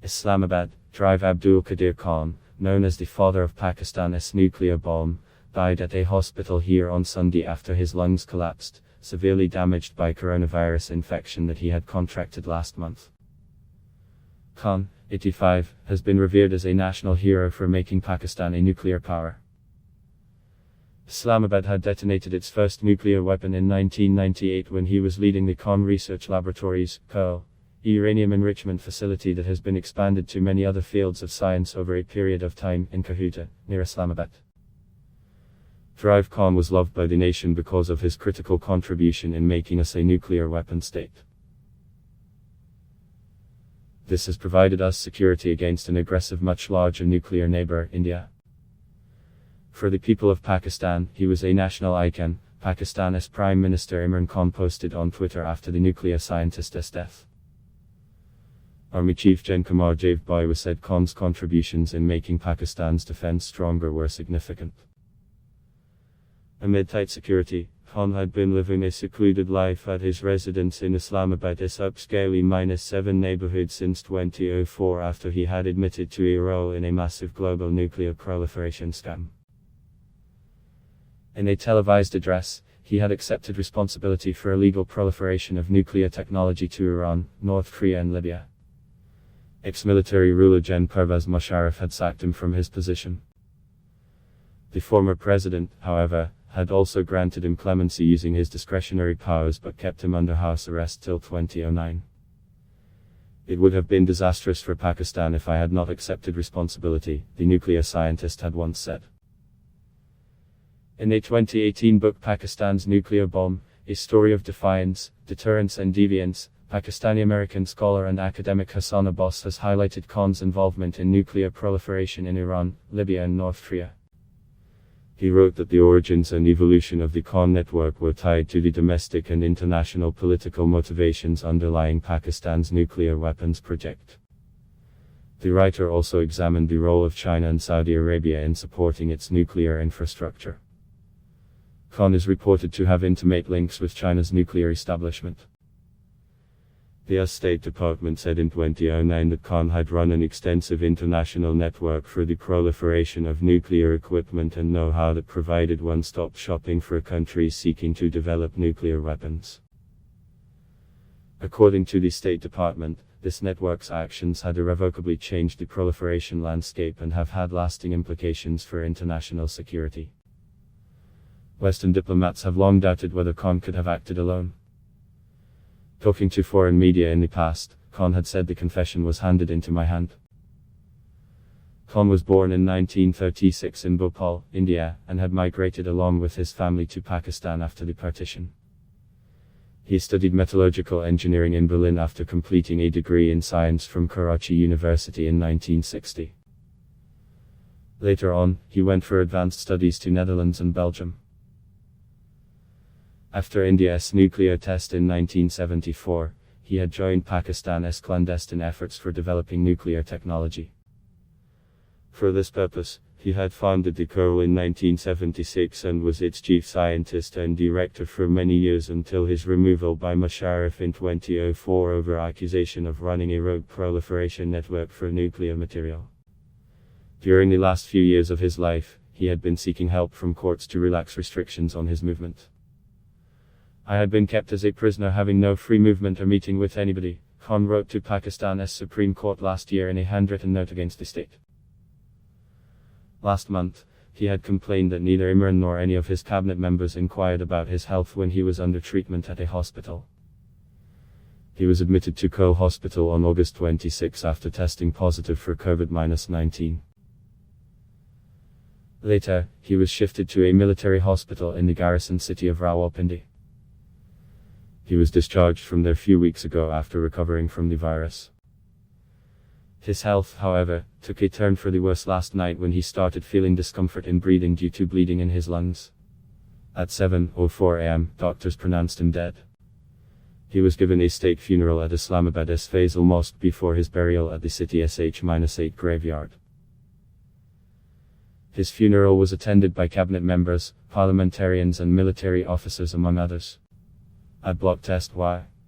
Islamabad, Drive Abdul Qadeer Khan, known as the father of Pakistan's nuclear bomb, died at a hospital here on Sunday after his lungs collapsed, severely damaged by coronavirus infection that he had contracted last month. Khan, 85, has been revered as a national hero for making Pakistan a nuclear power. Islamabad had detonated its first nuclear weapon in 1998 when he was leading the Khan Research Laboratories, KO, a uranium enrichment facility that has been expanded to many other fields of science over a period of time in Kahuta, near Islamabad. Drive Khan was loved by the nation because of his critical contribution in making us a nuclear weapon state. This has provided us security against an aggressive, much larger nuclear neighbor, India. For the people of Pakistan, he was a national icon, Pakistan's Prime Minister Imran Khan posted on Twitter after the nuclear scientist's death. Army Chief Gen Kumar Javbhai said Khan's contributions in making Pakistan's defense stronger were significant. Amid tight security, Khan had been living a secluded life at his residence in Islamabad's upscale -7 neighborhood since 2004 after he had admitted to a role in a massive global nuclear proliferation scam. In a televised address, he had accepted responsibility for illegal proliferation of nuclear technology to Iran, North Korea and Libya. Ex-military ruler Gen Pervez Musharraf had sacked him from his position. The former president, however, had also granted him clemency using his discretionary powers but kept him under house arrest till 2009. It would have been disastrous for Pakistan if I had not accepted responsibility, the nuclear scientist had once said. In a 2018 book Pakistan's Nuclear Bomb, A Story of Defiance, Deterrence and Deviance, Pakistani-American scholar and academic Hassan Abbas has highlighted Khan's involvement in nuclear proliferation in Iran, Libya and North Korea. He wrote that the origins and evolution of the Khan network were tied to the domestic and international political motivations underlying Pakistan's nuclear weapons project. The writer also examined the role of China and Saudi Arabia in supporting its nuclear infrastructure. Khan is reported to have intimate links with China's nuclear establishment. The US State Department said in 2009 that Khan had run an extensive international network for the proliferation of nuclear equipment and know-how that provided one-stop shopping for countries seeking to develop nuclear weapons. According to the State Department, this network's actions had irrevocably changed the proliferation landscape and have had lasting implications for international security. Western diplomats have long doubted whether Khan could have acted alone. Talking to foreign media in the past, Khan had said the confession was handed into my hand. Khan was born in 1936 in Bhopal, India, and had migrated along with his family to Pakistan after the partition. He studied metallurgical engineering in Berlin after completing a degree in science from Karachi University in 1960. Later on, he went for advanced studies to Netherlands and Belgium. After India's nuclear test in 1974, he had joined Pakistan's clandestine efforts for developing nuclear technology. For this purpose, he had founded the KO in 1976 and was its chief scientist and director for many years until his removal by Musharraf in 2004 over accusation of running a rogue proliferation network for nuclear material. During the last few years of his life, he had been seeking help from courts to relax restrictions on his movement. I had been kept as a prisoner having no free movement or meeting with anybody, Khan wrote to Pakistan's Supreme Court last year in a handwritten note against the state. Last month, he had complained that neither Imran nor any of his cabinet members inquired about his health when he was under treatment at a hospital. He was admitted to KO Hospital on August 26 after testing positive for COVID-19. Later, he was shifted to a military hospital in the garrison city of Rawalpindi. He was discharged from there a few weeks ago after recovering from the virus. His health, however, took a turn for the worse last night when he started feeling discomfort in breathing due to bleeding in his lungs. At 7:04 a.m., doctors pronounced him dead. He was given a state funeral at Islamabad's Faisal Mosque before his burial at the city's H-8 graveyard. His funeral was attended by cabinet members, parliamentarians and military officers among others. At block test Y.